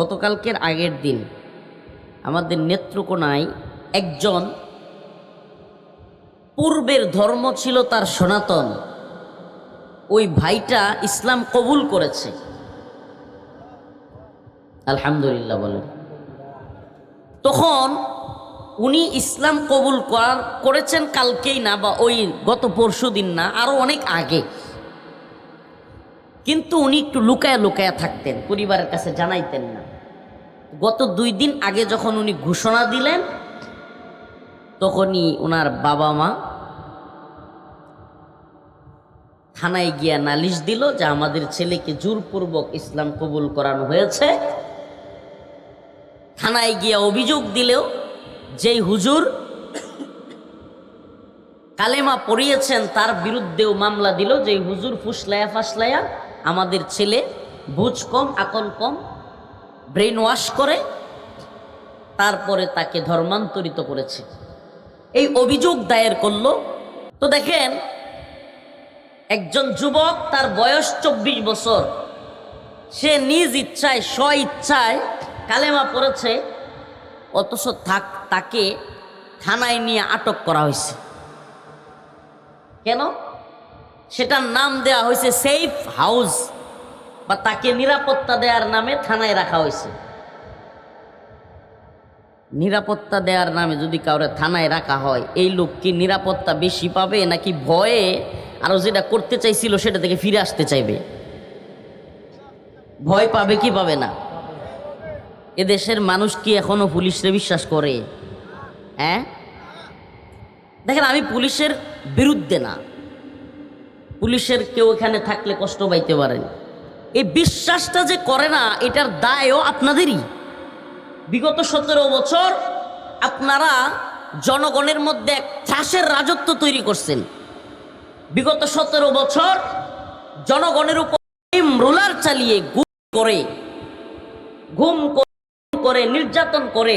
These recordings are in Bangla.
গতকালকের আগের দিন আমাদের নেত্রকোনায় একজন পূর্বের ধর্ম ছিল তার সনাতন, ওই ভাইটা ইসলাম কবুল করেছে। আলহামদুলিল্লাহ বলেন। তখন উনি ইসলাম কবুল করেছেন কালকেই না, বা ওই গত পরশু দিন না, আরো অনেক আগে। কিন্তু উনি একটু লুকায়া লুকায়া থাকতেন, পরিবারের কাছে জানাইতেন না। গত 2 দিন আগে যখন উনি ঘোষণা দিলেন, তখনই ওনার বাবা মা থানায় গিয়া নালিশ দিল যে আমাদের ছেলেকে জোরপূর্বক ইসলাম কবুল করানো হয়েছে। থানায় গিয়া অভিযোগ দিলেও যেই হুজুর কালেমা পড়িয়েছেন তার বিরুদ্ধেও মামলা দিল, যে হুজুর ফুসলায়া ফাসলায়া আমাদের ছেলে বুঝ কম আকল কম ব্রেন ওয়াশ করে তারপরে তাকে ধর্মান্তরিত করেছে, এই অভিযোগ দায়ের করল। তো দেখেন, একজন যুবক, তার বয়স 24 বছর, সে নিজ ইচ্ছায় স্ব ইচ্ছায় কালেমা পড়েছে, অথচ তাকে থানায় নিয়ে আটক করা হয়েছে। কেন? সেটার নাম দেওয়া হয়েছে সেফ হাউস, বা তাকে নিরাপত্তা দেওয়ার নামে থানায় রাখা হয়েছে। নিরাপত্তা দেওয়ার নামে যদি কাউরে থানায় রাখা হয়, এই লোক কি নিরাপত্তা বেশি পাবে, নাকি ভয়ে আরো যেটা করতে চাইছিল সেটা থেকে ফিরে আসতে চাইবে? ভয় পাবে কি পাবে না? এদেশের মানুষ কি এখনো পুলিশরে বিশ্বাস করে? হ্যাঁ, দেখেন, আমি পুলিশের বিরুদ্ধে না, পুলিশের কেউ এখানে থাকলে কষ্ট পাইতে পারেন। এই বিশ্বাসটা যে করে না, এটার দায়ও আপনাদেরই। বিগত 17 বছর আপনারা জনগণের মধ্যে এক ত্রাসের রাজত্ব তৈরি করছেন। বিগত 17 বছর জনগণের উপর রোলার চালিয়ে গুম করে নির্যাতন করে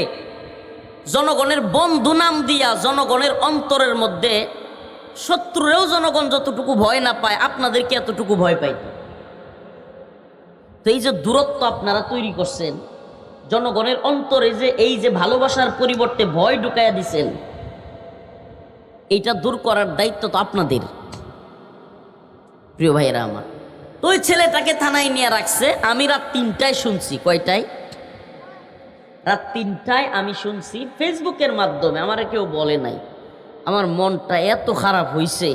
জনগণের বন্ধু নাম দিয়া জনগণের অন্তরের মধ্যে শত্রুরেও জনগণ যতটুকু ভয় না পায়, আপনাদেরকে এতটুকু ভয় পাইত। তো এই যে দূরত্ব আপনারা তৈরি করছেন জনগণের অন্তরে, যে এই যে ভালোবাসার পরিবর্তে ভয় ঢুকাইয়া দিছেন, এইটা দূর করার দায়িত্ব তো আপনাদের। প্রিয় ভাইয়েরা আমার, তো ওই ছেলেটাকে থানায় নিয়ে রাখছে। আমি রাত 3টায় শুনছি। কয়টায়? রাত 3টায় আমি শুনছি, ফেসবুকের মাধ্যমে, আমার কেউ বলে নাই। আমার মনটা এত খারাপ হইছে,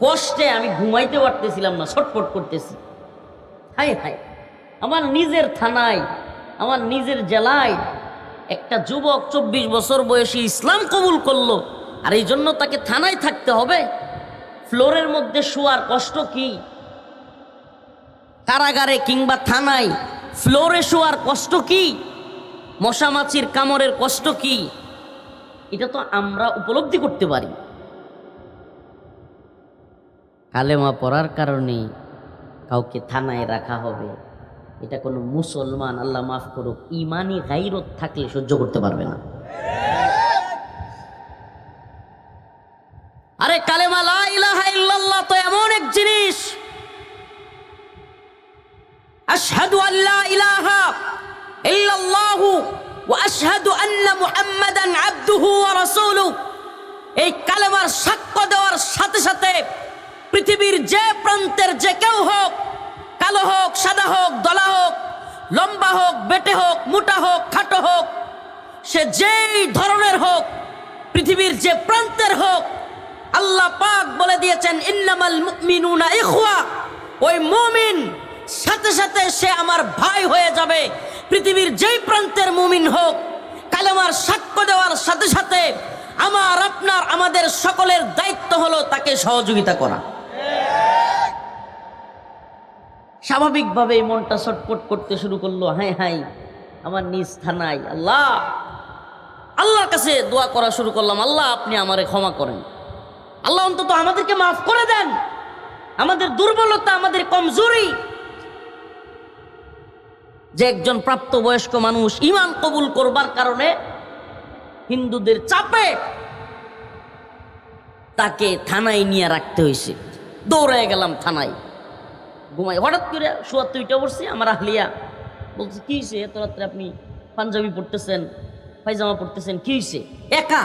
কষ্টে আমি ঘুমাইতে পারতেছিলাম না, ছটফট করতেছি। হায় হায়, আমার নিজের থানায়, আমার নিজের জেলায় একটা যুবক 24 বছর বয়সী ইসলাম কবুল করলো, আর এই জন্য তাকে থানায় থাকতে হবে? ফ্লোরের মধ্যে শোয়ার কষ্ট কি? কারাগারে কিংবা থানায় ফ্লোরে শোয়ার কষ্ট কি? মশা মাছির কামড়ের কষ্ট কি? এটা তো আমরা উপলব্ধি করতে পারি। কালেমা পড়ার কারণে কাউকে থানায় রাখা হবে, এটা কোনো মুসলমান, আল্লাহ মাফ করুক, ইমানি গায়রত থাকলে সহ্য করতে পারবে না। আরে কালেমা লা ইলাহা ইল্লাল্লাহ তো এমন এক জিনিস, আশহাদু আল্লা ইলাহা ইল্লাল্লাহু ওয়া আশহাদু আন্না মুহাম্মাদান আবদুহু ওয়া রাসূলুহু, এই কালেমার সাক্ষ্য দেওয়ার সাথে সাথে পৃথিবীর যে প্রান্তের যে কেউ হোক, কালো হোক, সাদা হোক, দলা হোক, লম্বা হোক, বেটে হোক, মোটা হোক, খাটো হোক, সে যেই ধরনের হোক, পৃথিবীর যে প্রান্তের হোক, আল্লাহ পাক বলে দিয়েছেন ইন্নামাল মুমিনুনা ইখওয়া, ওই মুমিন সাথে সাথে সে আমার ভাই হয়ে যাবে। পৃথিবীর যেই প্রান্তের মুমিন হোক, কালেমার সাক্ষ্য দেওয়ার সাথে সাথে আমার, আপনার, আমাদের সকলের দায়িত্ব হলো তাকে সহযোগিতা করা। স্বাভাবিকভাবে মনটা ছটফট করতে শুরু করলো। হায় হায়, আমার নিজ থানায়, আল্লাহর কাছে দোয়া করা শুরু করলাম, আল্লাহ আপনি আমারে ক্ষমা করেন, আল্লাহ অন্তত আমাদেরকে মাফ করে দেন, আমাদের দুর্বলতা, আমাদের কমজোরি। যে একজন প্রাপ্তবয়স্ক মানুষ ঈমান কবুল করবার কারণে হিন্দুদের চাপে তাকে থানায় নিয়ে রাখতে হয়েছে। দৌড়ে গেলাম থানায়, ঘুমাই, হঠাৎ করে শোয়াতে উঠে পড়ছি। আমার আহলিয়া বলছে কি হয়েছে এত রাত্রে আপনি পাঞ্জাবি পরতেছেন, পায়জামা পরতেছেন, কি হয়েছে? একা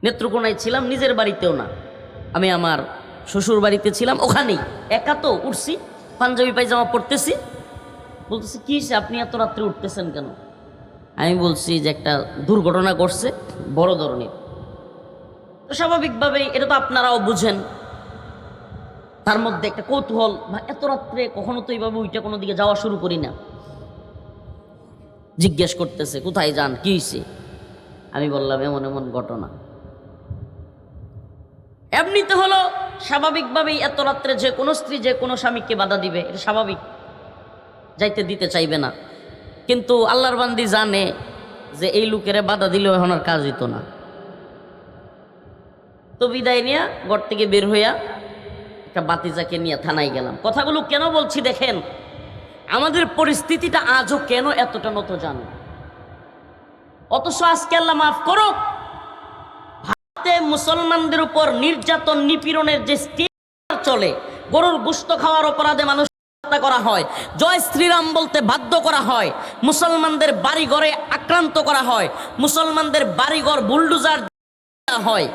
নেত্রকোনায় ছিলাম, নিজের বাড়িতেও না, আমি আমার শ্বশুর বাড়িতে ছিলাম, ওখানেই একা তো উঠছি, পাঞ্জাবি পায়জামা পরতেছি। বলতেছি কি হয়েছে আপনি এত রাত্রে উঠতেছেন কেন? আমি বলছি যে একটা দুর্ঘটনা ঘটছে বড় ধরনের। তো স্বাভাবিকভাবেই এটা তো আপনারাও বুঝেন, তার মধ্যে একটা কৌতূহল, এত রাত্রে কখনো তো এইভাবে ওইটা কোনো দিকে যাওয়া শুরু করি না। জিজ্ঞেস করতেছে কোথায় যান, কি হয়েছে? আমি বললাম এমন এমন ঘটনা। এমনিতে হলো স্বাভাবিকভাবেই এত রাত্রে যে কোনো স্ত্রী যে কোনো স্বামীকে বাধা দিবে, এটা স্বাভাবিক, যাইতে দিতে চাইবে না। কিন্তু আল্লাহর বান্দি জানে যে এই লোকেরা বাধা দিলেও এখন আর কাজ হইতো না। তো বিদায় নিয়ে ঘর থেকে বের হইয়া একটা বাতিজাকে নিয়ে থানায় গেলাম। কথাগুলো কেন বলছি দেখেন, আমাদের পরিস্থিতিটা আজও কেন এতটা নত জানো, অথচ আজকে আল্লাহ মাফ করো ভারতে মুসলমানদের উপর নির্যাতন নিপীড়নের যে চলে, গরুর গোশত খাওয়ার অপরাধে মানুষ হত্যা করা হয়, জয় শ্রীরাম বলতে বাধ্য করা হয়, মুসলমানদের বাড়িঘরে আক্রান্ত করা হয়, মুসলমানদের বাড়িঘর বুলডোজার হয়,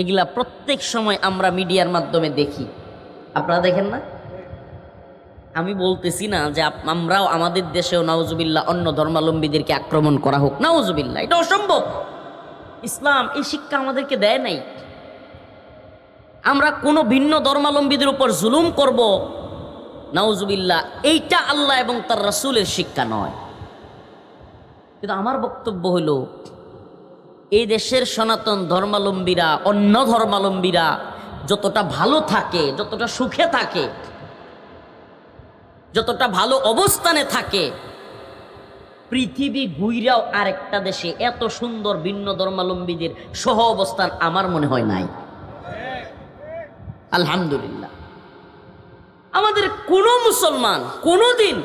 এগুলা প্রত্যেক সময় আমরা মিডিয়ার মাধ্যমে দেখি। আপনারা দেখেন না? আমি বলতেছি না যে আমরাও আমাদের দেশেও নাউজুবিল্লাহ অন্য ধর্মাবলম্বীদেরকে আক্রমণ করা হোক, নাউজুবিল্লাহ, এটা অসম্ভব। ইসলাম এই শিক্ষা আমাদেরকে দেয় নাই। আমরা কোনো ভিন্ন ধর্মাবলম্বীদের উপর জুলুম করব, নাউজুবিল্লাহ, এইটা আল্লাহ এবং তার রাসূলের শিক্ষা নয়। কিন্তু আমার বক্তব্য হলো এই দেশের সনাতন ধর্মাবলম্বীরা অন্য ধর্মাবলম্বীরা যতটা ভালো থাকে, যতটা সুখে থাকে, যতটা ভালো অবস্থানে থাকে, পৃথিবী ঘুইরাও আরেকটা দেশে এত সুন্দর ভিন্ন ধর্মাবলম্বীদের সহ অবস্থান আমার মনে হয় নাই। আলহামদুলিল্লাহ, আমাদের কোনো মুসলমান কোনোদিন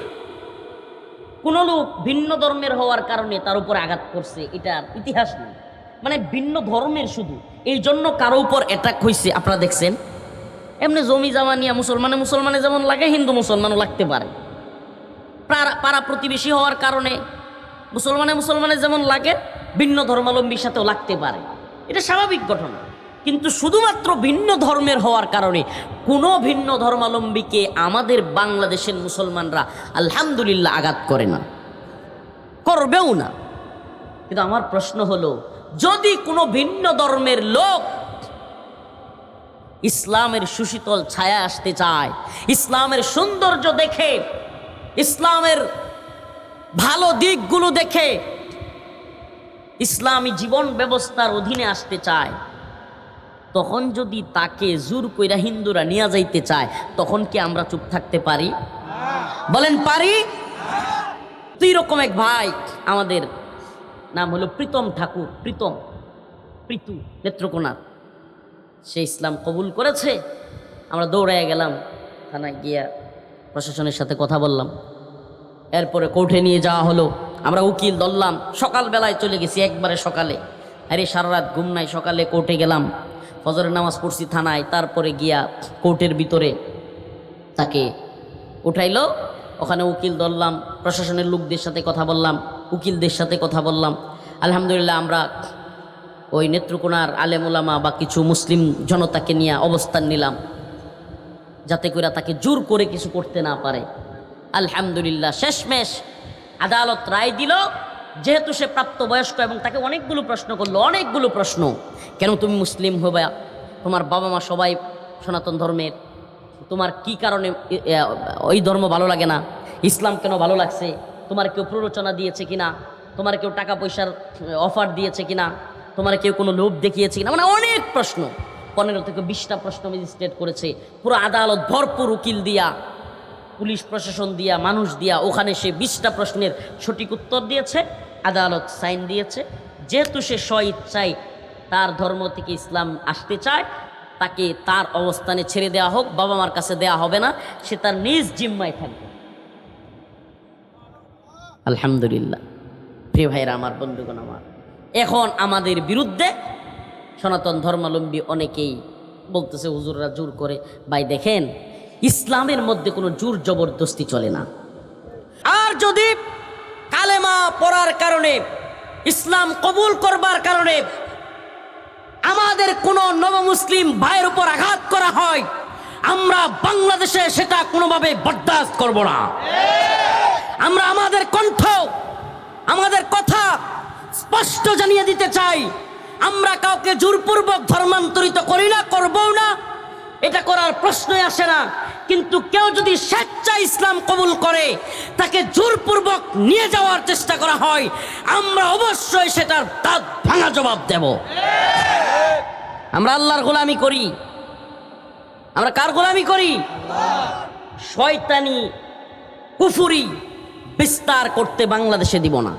কোনো লোক ভিন্ন ধর্মের হওয়ার কারণে তার উপর আঘাত করছে এটার ইতিহাস নেই। মানে ভিন্ন ধর্মের শুধু এই জন্য কারো উপর অ্যাটাক হয়েছে আপনারা দেখছেন? এমনি জমি জামা নিয়ে মুসলমানে যেমন লাগে হিন্দু মুসলমানও লাগতে পারে, পাড়া প্রতিবেশী হওয়ার কারণে মুসলমানে যেমন লাগে ভিন্ন ধর্মাবলম্বীর সাথেও লাগতে পারে, এটা স্বাভাবিক ঘটনা। কিন্তু শুধুমাত্র ভিন্ন ধর্মের হওয়ার কারণে কোনো ভিন্ন ধর্মাবলম্বীকে আমাদের বাংলাদেশের মুসলমানরা আলহামদুলিল্লাহ আঘাত করে না, করবেও না। কিন্তু আমার প্রশ্ন হলো, যদি কোনো ভিন্ন ধর্মের লোক ইসলামের সুশীতল ছায়া আসতে চায়, ইসলামের সৌন্দর্য দেখে, ইসলামের ভালো দিকগুলো দেখে ইসলামী জীবন ব্যবস্থার অধীনে আসতে চায়, তখন যদি তাকে জোর কইরা হিন্দুরা নিয়ে যাইতে চায়, তখন কি আমরা চুপ থাকতে পারি? বলেন পারি? দুই রকম এক ভাই, আমাদের নাম হলো প্রীতম ঠাকুর, প্রীতু নেত্রকোনার, সে ইসলাম কবুল করেছে। আমরা দৌড়াইয়া গেলাম থানায়, গিয়া প্রশাসনের সাথে কথা বললাম, এরপরে কোর্টে নিয়ে যাওয়া হলো। আমরা উকিল ধরলাম, সকালবেলায় চলে গেছি, একবারে সকালে, আরে সারা রাত ঘুম নাই, সকালে কোর্টে গেলাম, ফজরের নামাজ পড়ছি থানায়, তারপরে গিয়া কোর্টের ভিতরে তাকে উঠাইলো, ওখানে উকিল ধরলাম, প্রশাসনের লোকদের সাথে কথা বললাম, উকিলদের সাথে কথা বললাম। আলহামদুলিল্লাহ আমরা ওই নেত্রকোনার আলেম ওলামা বা কিছু মুসলিম জনতাকে নিয়ে অবস্থান নিলাম, যাতে করে তাকে জোর করে কিছু করতে না পারে। আলহামদুলিল্লাহ শেষমেশ আদালত রায় দিল, যেহেতু সে প্রাপ্তবয়স্ক এবং তাকে অনেকগুলো প্রশ্ন করলো, অনেকগুলো প্রশ্ন, কেন তুমি মুসলিম হবে, তোমার বাবা মা সবাই সনাতন ধর্মের, তোমার কি কারণে ওই ধর্ম ভালো লাগে না, ইসলাম কেন ভালো লাগছে, তোমার কেউ প্ররোচনা দিয়েছে কিনা, তোমার কেউ টাকা পয়সার অফার দিয়েছে কিনা, তোমার কেউ কোনো লোভ দেখিয়েছে কিনা, মানে অনেক প্রশ্ন, 15 থেকে 20টা প্রশ্ন ম্যাজিস্ট্রেট করেছে। পুরো আদালত ভরপুর উকিল দিয়া, পুলিশ প্রশাসন দিয়া, মানুষ দিয়া, ওখানে সে 20টা প্রশ্নের সঠিক উত্তর দিয়েছে, আদালত সাইন দিয়েছে। যেহেতু সে স্বইচ্ছায় তার ধর্ম থেকে ইসলাম আসতে চায়, তাকে তার অবস্থানে ছেড়ে দেওয়া হোক, বাবা মার কাছে দেওয়া হবে না, সে তার নিজ জিম্মায় থাকবে। আলহামদুলিল্লাহ। প্রিয় ভাইরা আমার, বন্ধুগণ আমার, এখন আমাদের বিরুদ্ধে সনাতন ধর্মাবলম্বী অনেকেই বলতেছে হুজুররা জোর করে। ভাই দেখেন, ইসলামের মধ্যে কোনো জোর জবরদস্তি চলে না। আর যদি কালেমা পড়ার কারণে, ইসলাম কবুল করবার কারণে আমাদের কোনো নবমুসলিম ভাইয়ের উপর আঘাত করা হয়, আমরা বাংলাদেশে সেটা কোনোভাবে বরদাস্ত করব না। আমরা আমাদের কণ্ঠ, আমাদের কথা স্পষ্ট জানিয়ে দিতে চাই, আমরা কাউকে জোরপূর্বক ধর্মান্তরিত করি না, করবও না, এটা করার প্রশ্নই আসে না। কিন্তু কেউ যদি স্বেচ্ছায় ইসলাম কবুল করে, তাকে জোরপূর্বক নিয়ে যাওয়ার চেষ্টা করা হয়, আমরা অবশ্যই সেটার দাঁত ভাঙা জবাব দেব। আমরা আল্লাহর গোলামি করি। আমরা কার গোলামি করি? শয়তানি কুফরি বিস্তার করতে বাংলাদেশে দিব না।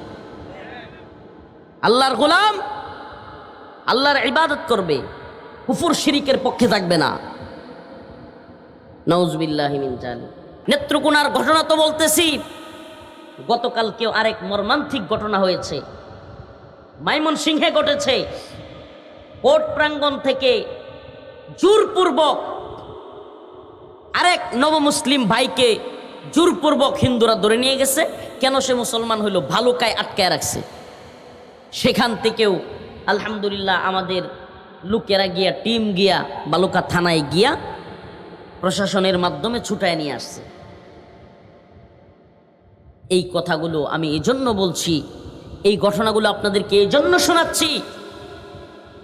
আল্লাহর গোলাম আল্লাহর ইবাদত করবে, কুফর শিরিকের পক্ষে থাকবে না। নাউজুবিল্লাহি মিন জালিক। নেত্রকোনার ঘটনা তো বলতেছি, গতকালকেও আরেক মর্মান্তিক ঘটনা হয়েছে, ময়মনসিংহে ঘটেছে। কোর্ট প্রাঙ্গণ থেকে জোরপূর্বক আরেক নবমুসলিম ভাইকে জোরপূর্বক হিন্দুরা ধরে নিয়ে গেছে। কেন সে মুসলমান হইল? ভালুকায় আটকায় রাখছে। সেখান থেকেও আলহামদুলিল্লাহ আমাদের লোকেরা গিয়া, টিম গিয়া বালুকা থানায় গিয়া প্রশাসনের মাধ্যমে ছুটায় নিয়ে আসছে। এই কথাগুলো আমি এজন্য বলছি, এই ঘটনাগুলো আপনাদেরকে এজন্য শোনাচ্ছি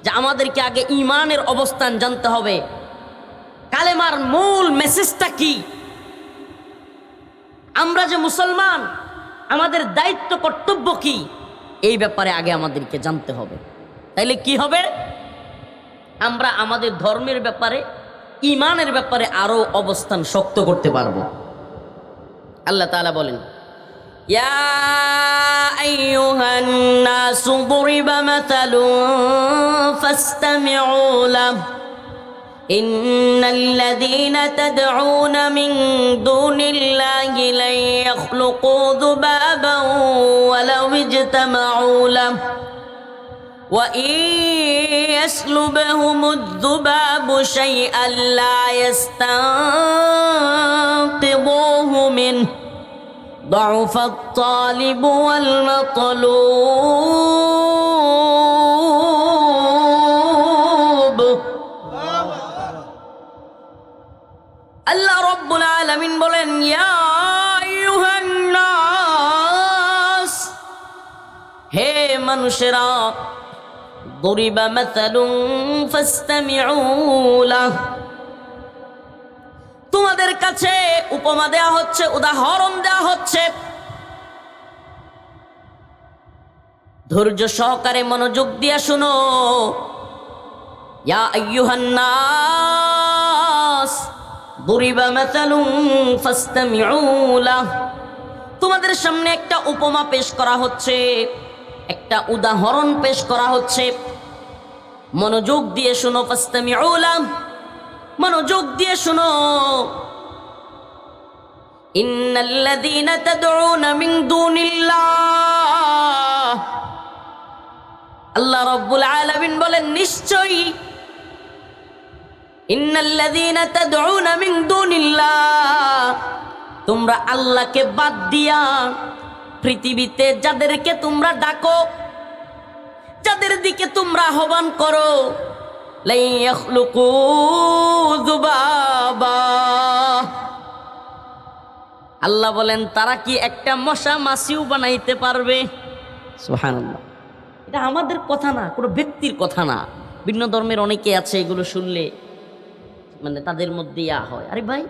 যে আমাদেরকে আগে ঈমানের অবস্থান জানতে হবে। কালেমার মূল মেসেজটা কি? আমরা যে মুসলমান, আমাদের দায়িত্ব কর্তব্য কি, এই ব্যাপারে আগে আমাদেরকে জানতে হবে। তাইলে কি হবে? আমরা আমাদের ধর্মের ব্যাপারে, ঈমানের ব্যাপারে আরো অবস্থান শক্ত করতে পারবো। আল্লাহ তাআলা বলেন, ইয়া আইয়ুহান নাসু দুরিবা মাসালুন ফাসতামিউ লাহু ইন্নাল্লাযীনা তাদউনা মিন দুনিল্লাহি লা ইয়াখলুকু যুবাবান ওয়ালাউ ইজতামাউ লাহু ওয়া ইন ইয়াসলুবহুমুয যুবাবু শাইআন লা ইস্তানকিযুহু মিনহু ضعف الطالب والمطلوب। আল্লাহ রাব্বুল আলামিন বলেন, ইয়া আইয়ুহান নাস, হে মানুষেরা, দরিবা মাসালুন ফাসতামিউ লাহু, তোমাদের কাছে উপমা দেয়া হচ্ছে, উদাহরণ দেয়া হচ্ছে, ধৈর্য সহকারে মনোযোগ দিয়ে শুনো। ইয়া আইয়ুহান নাস দুরিবা মাসালুন ফাসতামিউ লাহু, তোমাদের সামনে একটা উপমা পেশ করা হচ্ছে, একটা উদাহরণ পেশ করা হচ্ছে, মনোযোগ দিয়ে শুনো। ফাসতামিউ লাহু, মনোযোগ দিয়ে শুনো। ইন্নাল্লাযীনা তাদউনা মিন দুনিল্লাহ, আল্লাহ রাব্বুল আলামিন বলেন, নিশ্চয়ই ইন্নাল্লাযীনা তাদউনা মিন দুনিল্লাহ, তোমরা আল্লাহকে বাদ দিয়া পৃথিবীতে যাদেরকে তোমরা ডাকো, যাদের দিকে তোমরা আহ্বান করো, লা ইয়াখলুকু যুবাবা, আল্লাহ বলেন তারা কি একটা মশা মাছিও বানাইতে পারবে? সুবহানাল্লাহ। এটা আমাদের কথা না, কোনো ব্যক্তির কথা না। ভিন্ন ধর্মের অনেকে আছে, এগুলো শুনলে মানে তাদের মধ্যে হয়, আরে ভাই,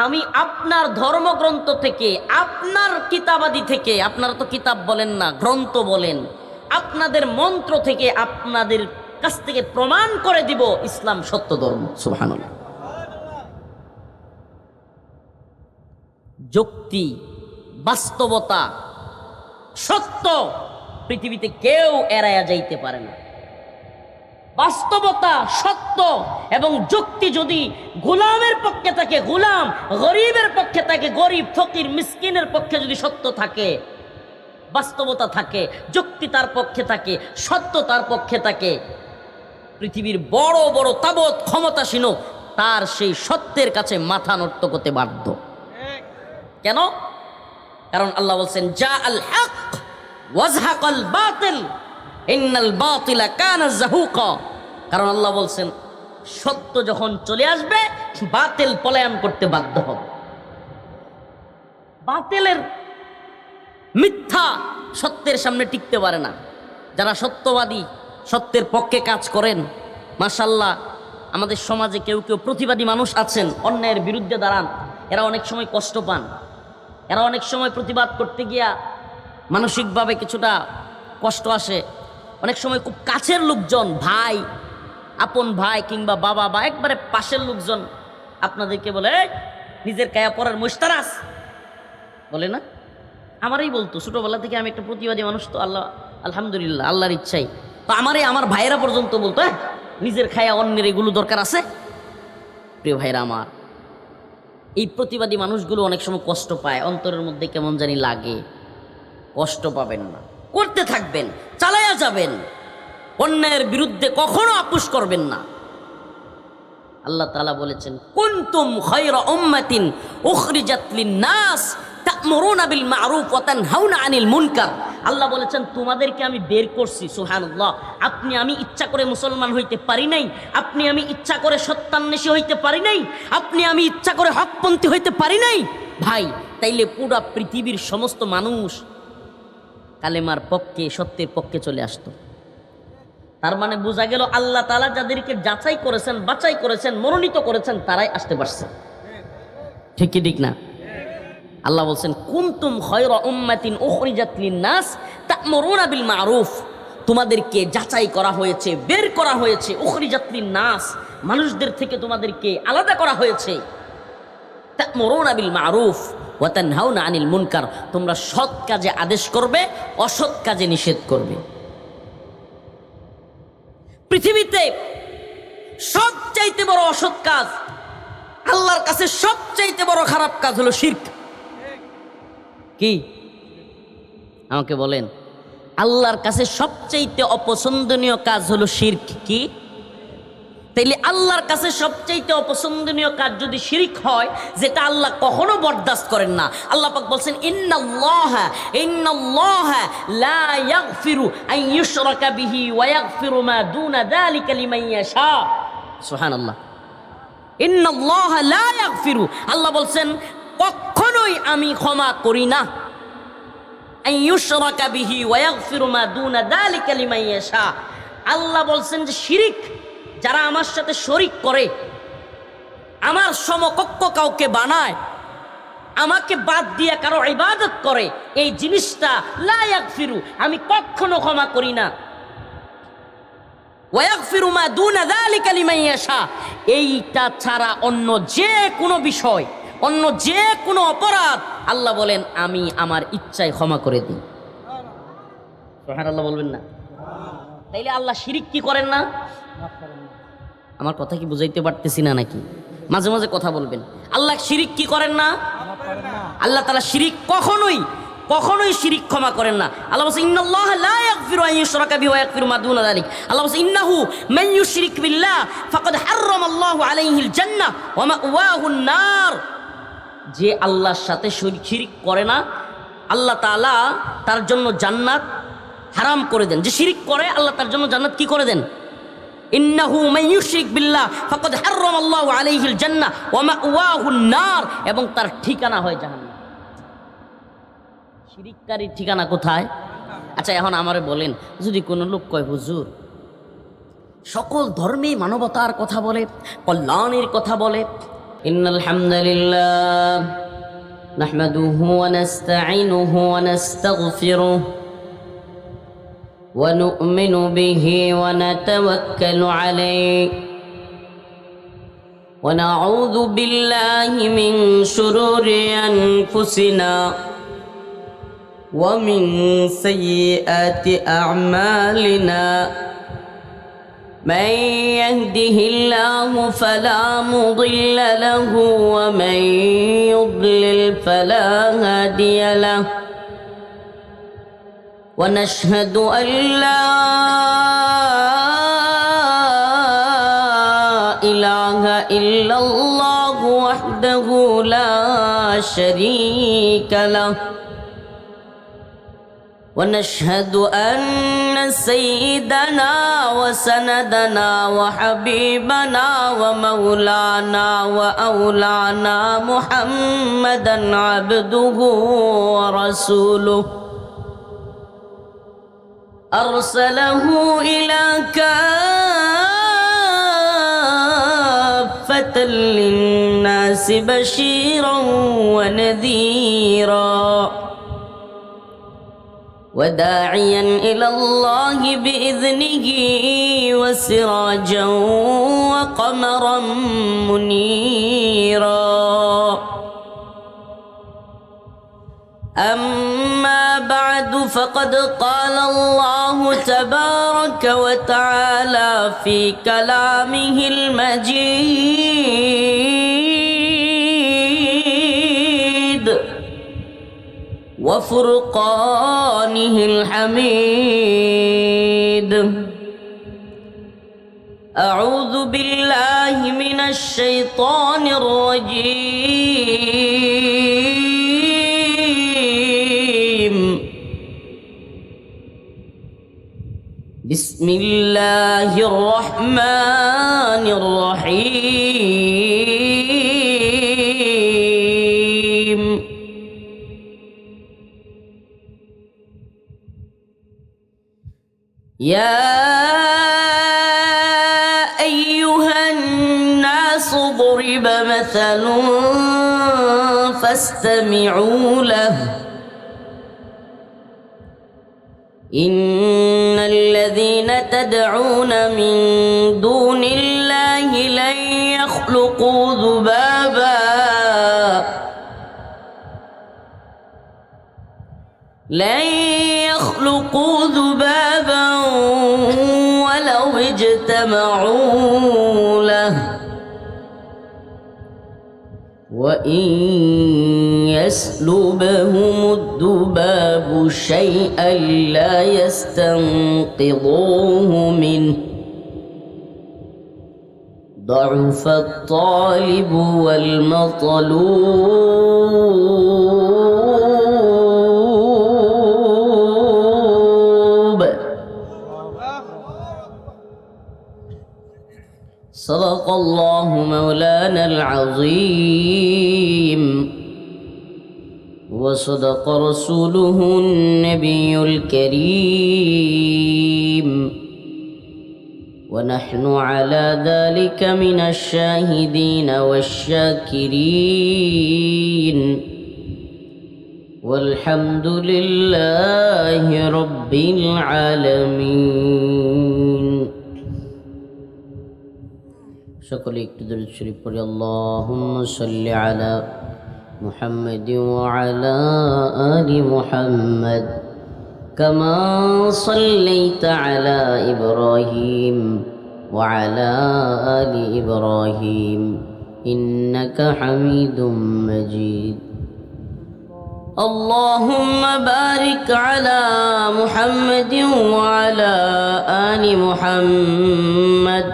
আমি আপনার ধর্মগ্রন্থ থেকে, আপনার কিতাবাদি থেকে, আপনারা তো কিতাব বলেন না, গ্রন্থ বলেন, আপনাদের মন্ত্র থেকে আপনাদের কাছ থেকে প্রমাণ করে দিব ইসলাম সত্য ধর্ম। সুবহানাল্লাহ। যুক্তি, বাস্তবতা, সত্য পৃথিবীতে কেউ এড়াইয়া যাইতে পারে না। বাস্তবতা, সত্য এবং যুক্তি যদি গোলামের পক্ষে থাকে গোলাম, গরিবের পক্ষে থাকে গরিব, ফকির মিসকিনের পক্ষে যদি সত্য থাকে, বাস্তবতা থাকে, যুক্তি তার পক্ষে থাকে, সত্য তার পক্ষে থাকে, পৃথিবীর বড় বড় তাবৎ ক্ষমতাসীন তার সেই সত্যের কাছে মাথা নত করতে বাধ্য। কেন? কারণ আল্লাহ বলছেন জা আল হক ওয়াজহাকাল বাতিল ইন্নাল বাতিলা কানা যাহুকা। কারণ আল্লাহ বলছেন সত্য যখন চলে আসবে বাতিল পলায়ন করতে বাধ্য হবে। বাতিলের মিথ্যা সত্যের সামনে টিকতে পারে না। যারা সত্যবাদী, সত্যের পক্ষে কাজ করেন, মাশাআল্লাহ আমাদের সমাজে কেউ কেউ প্রতিবাদী মানুষ আছেন, অন্যায়ের বিরুদ্ধে দাঁড়ান, এরা অনেক সময় কষ্ট পান। এরা অনেক সময় প্রতিবাদ করতে গিয়া মানসিকভাবে কিছুটা কষ্ট আসে। অনেক সময় খুব কাছের লোকজন, ভাই, আপন ভাই কিংবা বাবা বা একবারে পাশের লোকজন আপনাদেরকে বলে নিজের কায়া পরের মুস্তারাস বলে না, আমারই বলতো ছোটবেলা থেকে আমি একটা প্রতিবাদী মানুষ, তো আল্লাহ আলহামদুলিল্লাহ আল্লাহর ইচ্ছাই তো আমার ভাইয়েরা পর্যন্ত বলতো নিজের খায়া অন্যের এগুলো দরকার আছে। প্রিয় ভাইরা আমার, এই প্রতিবাদী মানুষগুলো অনেক সময় কষ্ট পায়, অন্তরের মধ্যে কেমন জানি লাগে। কষ্ট পাবেন না, করতে থাকবেন, চালায়া যাবেন, অন্যায়ের বিরুদ্ধে কখনো আপোষ করবেন না। আল্লাহ তাআলা বলেছেন কুনতুম খায়রা উম্মাতিন উখরিজাত লিন-নাস তা'মুরুনা বিল মা'রুফ ওয়া তানহাউনা আনিল মুনকার। আল্লাহ বলেছেন তোমাদেরকে আমি বের করছি। সুবহানাল্লাহ। আমি ইচ্ছা করে মুসলমান হইতে পারি নাই, আমি ইচ্ছা করে সত্যান্বেষী হইতে পারি নাই, আমি ইচ্ছা করে হকপন্থী হইতে পারি নাই। ভাই, তাইলে পুরা পৃথিবীর সমস্ত মানুষ কালেমার পক্ষে, সত্যের পক্ষে চলে আসতো। তার মানে বোঝা গেল আল্লাহ তাআলা যাদেরকে যাচাই করেছেন, বাছাই করেছেন, মনোনীত করেছেন, তারাই আসতে পারছে। ঠিক কি ঠিক না? আল্লাহ বলছেন কুনতুম খায়রা উম্মাতিন উখরিজাত লিন-নাস তা'মুরুনা বিল মা'রুফ। তোমাদেরকে যাচাই করা হয়েছে, বের করা হয়েছে। উখরিজাত লিন-নাস, মানুষদের থেকে তোমাদেরকে আলাদা করা হয়েছে। তা'মুরুনা বিল মা'রুফ ওয়া তানহাউনা আনিল মুনকার, তোমরা সৎ কাজে আদেশ করবে, অসৎ কাজে নিষেধ করবে। পৃথিবীতে সবচাইতে বড় অসৎ কাজ, আল্লাহর কাছে সবচাইতে বড় খারাপ কাজ হলো শিরক। কি আমাকে বলেন? আল্লাহর কাছে সবচাইতে অপছন্দনীয় কাজ হলো শিরক। কি? তাইলে আল্লাহর কাছে সবচাইতে অপছন্দনীয় কাজ যদি শিরক হয়, যেটা আল্লাহ কখনো বরদাস্ত করেন না। আল্লাহ পাক বলছেন ইন্নাল্লাহা লা ইয়াগফিরু আন ইউশরাকা বিহি ওয়া ইয়াগফিরু মা দুনা যালিকা লিমান ইয়াশা। সুবহানাল্লাহ। ইন্নাল্লাহা লা ইয়াগফিরু, আল্লাহ বলছেন কখনোই আমি ক্ষমা করি না। আন ইউশরাকা বিহি ওয়া ইয়াগফিরু মা দুনা যালিকা লিমান ইয়াশা। আল্লাহ বলছেন যে শিরক যারা আমার সাথে শরিক করে, আমার সমকক্ষ কাউকে বানায়, আমাকে বাদ দিয়ে কারো ইবাদত করে, এই জিনিসটা লা ইয়াগফিরু, আমি কখনো ক্ষমা করি না। ওয়া ইয়াগফিরু মা দুনা যালিকা লিমান ইয়াশা, এইটা ছাড়া অন্য যে কোনো বিষয়, অন্য যে কোনো অপরাধ আল্লাহ বলেন আমি আমার ইচ্ছায় ক্ষমা করে দিই। সুবহানাল্লাহ বলবেন না? তাইলে আল্লাহ শিরক কি করেন না? আমার কথা কি বুঝাইতে পারতেছি না নাকি? মাঝে মাঝে কথা বলবেন। আল্লাহ শিরক কি করেন না? আল্লাহ তাআলা শিরক কখনোই শিরক ক্ষমা করেন না। আল্লাহ বলেন ইন্নাল্লাহা লা ইয়াগফিরু আন ইউশরাকা বিহি ওয়া ইয়াগফিরু মা দুনা যালিক। আল্লাহ বলেন ইন্নাহু মান ইউশরিক বিল্লাহ ফাকাদ হাররামাল্লাহু আলাইহিল জান্নাহ ওয়া মাওয়াহুন নার। যে আল্লাহর সাথে শিরক করে না, আল্লাহ তাআলা তার জন্য জান্নাত হারাম করে দেন। যে শিরক করে আল্লাহ তার জন্য জান্নাত কি করে দেন? ইন্নাহু মান ইউশরিক বিল্লাহ ফাকাদ হাররামাল্লাহু আলাইহিল জান্নাহ ওয়া মাওয়াহুন নার, এবং তার ঠিকানা হয় জাহান্নাম। শিরককারীর ঠিকানা কোথায়? আচ্ছা এখন আমারে বলেন, যদি কোনো লোক কয় হুজুর সকল ধর্মে মানবতার কথা বলে, কল্যাণের কথা বলে, ইন্নাল হামদুলিল্লাহ নাহমাদুহু ওয়া নাস্তাঈনুহু ওয়া নাস্তাগফিরুহু ونؤمن به ونتوكل عليه ونعوذ بالله من شرور أنفسنا ومن سيئات أعمالنا من يهده الله فلا مضل له ومن يضلل فلا هادي له ونشهد أن لا إله إلا الله وحده لا شريك له ونشهد أن سيدنا وسندنا وحبيبنا ومولانا وأولانا محمدا عبده ورسوله أرسله إلى كافة للناس بشيرا ونذيرا وداعيا إلى الله بإذنه وسراجا وقمرا منيرا أما بعد فقد قال الله تبارك وتعالى في كلامه المجيد وفرقانه الحميد أعوذ بالله من الشيطان الرجيم بسم الله الرحمن الرحيم يا أيها الناس ضرب مثل فاستمعوا له إن الذين تدعون من دون الله لن يخلقوا ذبابا ولو اجتمعوا له وإن يسلبهم الذباب شيئا لا يستنقضوه منه ضعف الطالب والمطلوب صدق الله مولانا العظيم وصدق رسوله النبي الكريم ونحن على ذلك من الشاهدين والشاكرين والحمد لله رب العالمين সকলে একটু দরুদ শরীফ পড়ি আল্লাহুম্মা সাল্লি আলা محمد وعلى آل محمد كما صليت على إبراهيم وعلى آل إبراهيم إنك حميد مجيد اللهم بارك على محمد وعلى آل محمد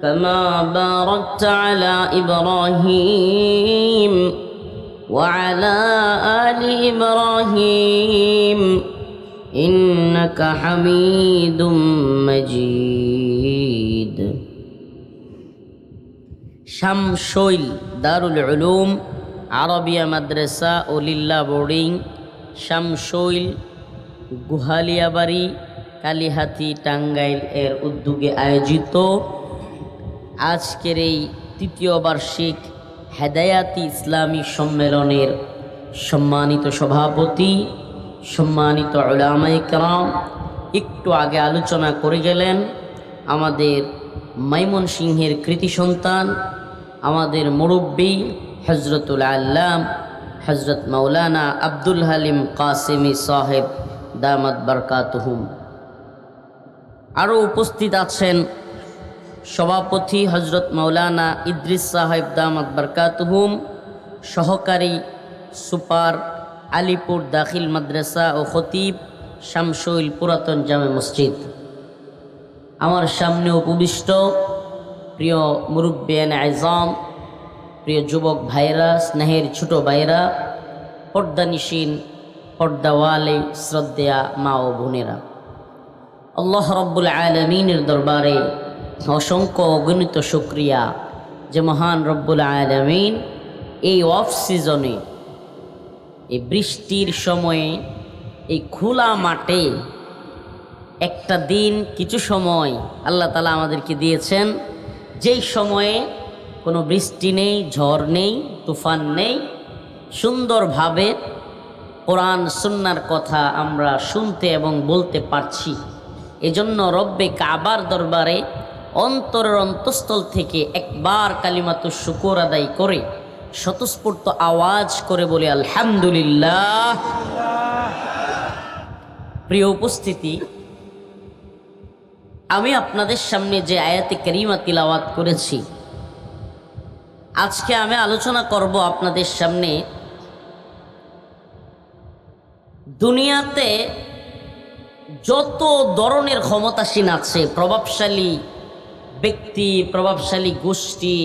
كما باركت على إبراهيم وعلى آل إبراهيم إنك حميد مجيد শামসইল দারুল উলুম আরবিয়া মাদ্রাসা ও লিল্লা বোর্ডিং শামসইল গুহালিয়াবাড়ি কালিহাতি টাঙ্গাইল এর উদ্যোগে আয়োজিত আজকের এই তৃতীয় বার্ষিক হেদায়াতি ইসলামী সম্মেলনের সম্মানিত সভাপতি, সম্মানিত উলামায়ে কেরাম, একটু আগে আলোচনা করে গেলেন আমাদের ময়মনসিংহের কৃতি সন্তান, আমাদের মুরব্বী হজরতুল আল্লাম হজরত মৌলানা আব্দুল হালিম কাসেমি সাহেব দামাত বরকাতুহুম। আরও উপস্থিত আছেন সভাপতি হজরত মৌলানা ইদ্রিস সাহেব দামাত বরকাতুহুম, সহকারী সুপার আলিপুর দাখিল মাদ্রাসা ও খতিব শামসুল পুরাতন জামে মসজিদ। আমার সামনে উপবিষ্ট প্রিয় মুরব্বিয়ান আযম, প্রিয় যুবক ভাইরা, স্নেহের ছোট ভাইরা, পর্দানিশীন পর্দাওয়ালে শ্রদ্ধেয়া মা ও বোনেরা, আল্লাহ রব্বুল আলামিনের দরবারে অসংখ্য অগণিত শুকরিয়া যে মহান রব্বুল আলামিন এই অফ সিজনে, এই বৃষ্টির সময়ে, এই খোলা মাঠে একটা দিন কিছু সময় আল্লাহ তাআলা আমাদেরকে দিয়েছেন, যেই সময়ে কোনো বৃষ্টি নেই, ঝড় নেই, তুফান নেই, সুন্দরভাবে কোরআন সুন্নাহর কথা আমরা শুনতে এবং বলতে পারছি। এজন্য রব্বে কাবার দরবারে অন্তরের অন্তঃস্থল থেকে একবার কালিমাতুশ শুকর আদায় করে স্বতঃস্ফূর্ত আওয়াজ করে বলি আলহামদুলিল্লাহ। প্রিয় উপস্থিতি, আমি আপনাদের সামনে যে আয়াতে কারিমা তিলাওয়াত করেছি, আজকে আমি আলোচনা করব আপনাদের সামনে দুনিয়াতে যত ধরনের ক্ষমতাসীন আছে, প্রভাবশালী ব্যক্তি, প্রভাবশালী গোষ্ঠী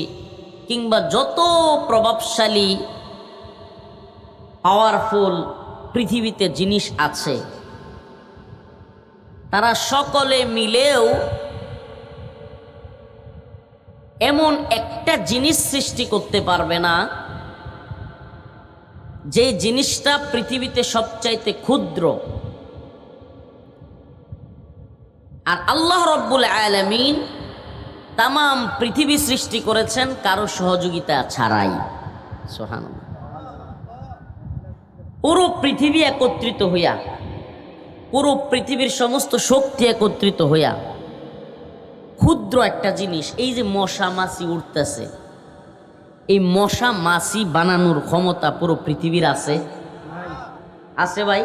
কিংবা যত প্রভাবশালী পাওয়ারফুল পৃথিবীতে জিনিস আছে, তারা সকলে মিলেও এমন একটা জিনিস সৃষ্টি করতে পারবে না যে জিনিসটা পৃথিবীতে সবচাইতে ক্ষুদ্র। আর আল্লাহ রব্বুল আলামিন তাম পৃথিবী সৃষ্টি করেছেন কারো সহযোগিতা ছাড়াই। সুবহানাল্লাহ। পুরো পৃথিবী একত্রিত হইয়া, পুরো পৃথিবীর সমস্ত শক্তি একত্রিত হইয়া ক্ষুদ্র একটা জিনিস, এই যে মশা মাছি উঠতেছে, এই মশা মাছি বানানোর ক্ষমতা পুরো পৃথিবীর আছে? আছে ভাই?